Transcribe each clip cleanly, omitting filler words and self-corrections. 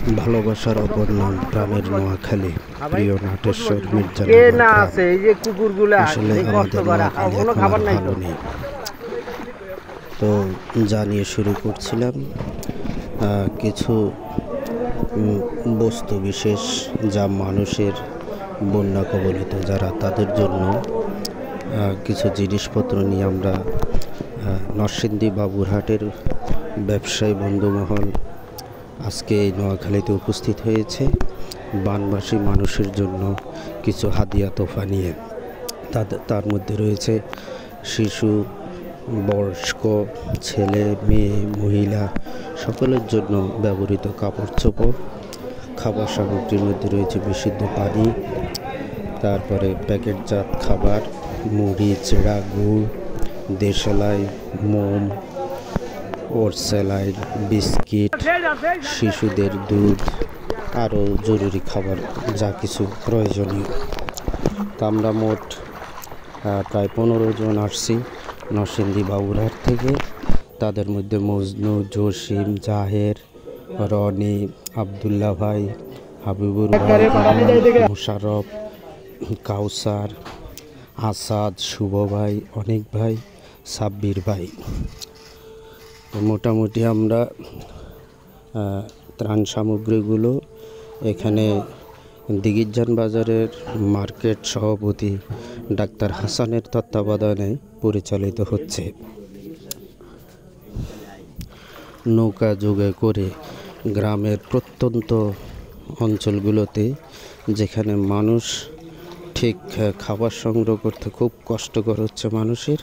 ভালোবাসার অপর নাম প্রাণের নোয়াখালী, প্রিয় নাটেশ্বর মির্জা। আসলে আমাদের নোয়াখালী এখন আর ভালো নেই। তো জানিয়ে শুরু করছিলাম কিছু বস্তু বিশেষ যা মানুষের বন্যা কবলিত যারা, তাদের জন্য কিছু জিনিসপত্র নিয়ে আমরা নরসিংদী বাবুরহাটের ব্যবসায়ী বন্ধুমহল আজকে এই নোয়াখালীতে উপস্থিত হয়েছে বানবাসী মানুষের জন্য কিছু হাদিয়া তোফা নিয়ে। তার মধ্যে রয়েছে শিশু, বয়স্ক, ছেলে, মেয়ে, মহিলা সকলের জন্য ব্যবহৃত কাপড় চোপড়, খাবার সামগ্রীর মধ্যে রয়েছে বিশুদ্ধ পানি, তারপরে প্যাকেটজাত খাবার, মুড়ি, চেড়া, গুড়, দেশলাই, মোম, ওর স্যালাইন, বিস্কিট, শিশুদের দুধ, আরও জরুরি খাবার যা কিছু প্রয়োজনীয়। তা আমরা মোট প্রায় 15 জন আসছি নরসিংদী বাবুরহাট থেকে। তাদের মধ্যে মজনু, জসিম, জাহের, রনি, আবদুল্লাহ ভাই, হাবিবুর ভাই, মুশারফ, কাউসার, আসাদ, শুভ ভাই, অনেক ভাই, সাব্বির ভাই। মোটামুটি আমরা ত্রাণ সামগ্রীগুলো এখানে দিঘিরজান বাজারের মার্কেট সভাপতি ডাক্তার হাসানের তত্ত্বাবধানে পরিচালিত হচ্ছে। নৌকা যোগে করে গ্রামের প্রত্যন্ত অঞ্চলগুলোতে, যেখানে মানুষ ঠিক খাবার সংগ্রহ করতে খুব কষ্টকর হচ্ছে মানুষের,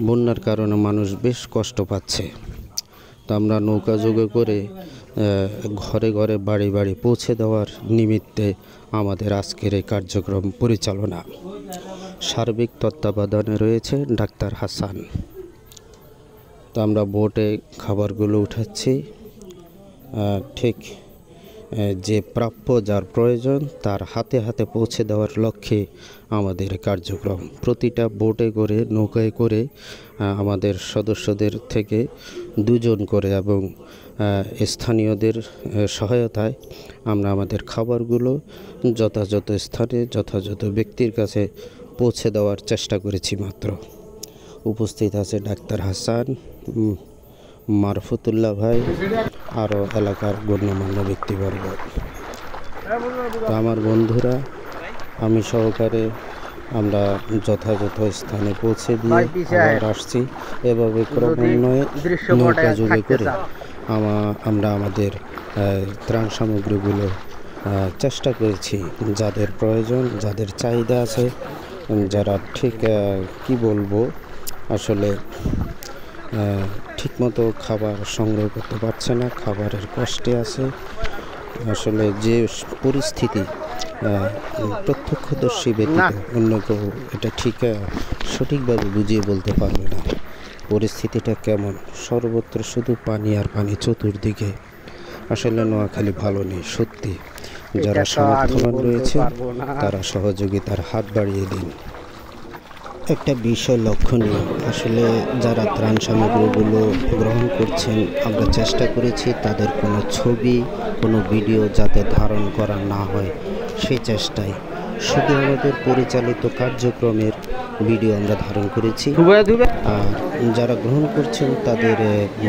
বন্যার কারণে মানুষ বেশ কষ্ট পাচ্ছে। তো আমরা নৌকা যোগে করে ঘরে ঘরে বাড়ি বাড়ি পৌঁছে দেওয়ার নিমিত্তে আমাদের আজকের এই কার্যক্রম পরিচালনা। সার্বিক তত্ত্বাবধানে রয়েছে ডাক্তার হাসান। তো আমরা বোটে খাবারগুলো উঠাচ্ছি, ঠিক যে প্রাপ্য, যার প্রয়োজন তার হাতে হাতে পৌঁছে দেওয়ার লক্ষ্যে আমাদের কার্যক্রম। প্রতিটা বোটে করে, নৌকায় করে আমাদের সদস্যদের থেকে 2 জন করে এবং স্থানীয়দের সহায়তায় আমরা আমাদের খাবারগুলো যথাযথ স্থানে যথাযথ ব্যক্তির কাছে পৌঁছে দেওয়ার চেষ্টা করেছি মাত্র। উপস্থিত আছে ডাক্তার হাসান, মারফতুল্লাহ ভাই, আরও এলাকার গণ্যমান্য ব্যক্তিবর্গ। তো আমার বন্ধুরা, আমি সহকারে আমরা যথাযথ স্থানে পৌঁছে দিয়ে আবার আসছি। এভাবে ক্রমান্বয়ে নৌকা যোগে করে আমরা আমাদের ত্রাণ সামগ্রীগুলো চেষ্টা করেছি, যাদের প্রয়োজন, যাদের চাহিদা আছে, যারা ঠিক কি বলবো, আসলে ঠিকমতো খাবার সংগ্রহ করতে পারছে না, খাবারের কষ্টে আছে। আসলে যে পরিস্থিতি, প্রত্যক্ষদর্শী ব্যতীত অন্য কেউ এটা ঠিক সঠিকভাবে বুঝিয়ে বলতে পারবে না পরিস্থিতিটা কেমন। সর্বত্র শুধু পানি আর পানি চতুর্দিকে। আসলে নোয়াখালী ভালো নেই সত্যি। যারা সমর্থন রয়েছে তারা সহযোগিতার হাত বাড়িয়ে দিন। একটা বিষয় লক্ষণীয়, আসলে যারা ত্রাণ সামগ্রীগুলো গ্রহণ করছেন, আমরা চেষ্টা করেছি তাদের কোনো ছবি, কোনো ভিডিও যাতে ধারণ করা না হয়, সেই চেষ্টায় শুধু আমাদের পরিচালিত কার্যক্রমের ভিডিও আমরা ধারণ করেছি। আর যারা গ্রহণ করছেন তাদের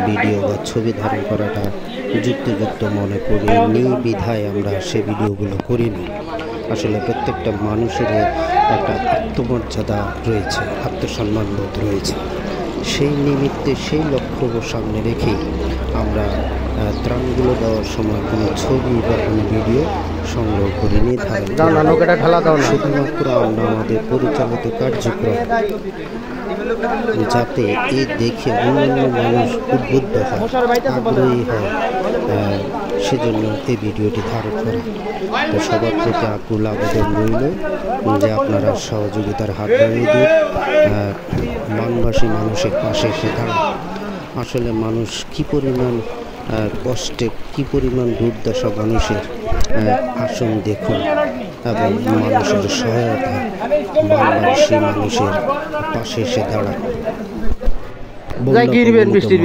ভিডিও বা ছবি ধারণ করাটা যুক্তিযুক্ত মনে করি বিধায় আমরা সে ভিডিওগুলো করিনি। আসলে প্রত্যেকটা মানুষের একটা আত্মমর্যাদা রয়েছে, আত্মসম্মানবোধ রয়েছে। সেই নিমিত্তে, সেই লক্ষ্য সামনে রেখেই আমরা ত্রাণগুলো দেওয়ার সময় কোনো ছবি বা কোনো ভিডিও সংগ্রহ করিনি। শুধুমাত্র আমরা আমাদের পরিচালিত কার্যক্রম যাতে এ দেখে অন্যান্য মানুষ উদ্বুদ্ধ হয়, আগ্রহী হয়, সেজন্য এই ভিডিওটি ধারণ করা। তো সবার প্রতি আকুল আবেদন রইল যে আপনারা সহযোগিতার হাত বাড়িয়ে দিন, বানবাসী মানুষের পাশে এসে দাঁড়ান। আসলে মানুষ কি পরিমাণ কষ্টে, কি পরিমাণ দুর্দশা মানুষের, আসুন দেখুন এবং মানুষের সহায়তা, বানবাসী মানুষের পাশে এসে দাঁড়ান।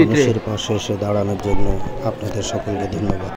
মানুষের পাশে এসে দাঁড়ানোর জন্য আপনাদের সকলকে ধন্যবাদ।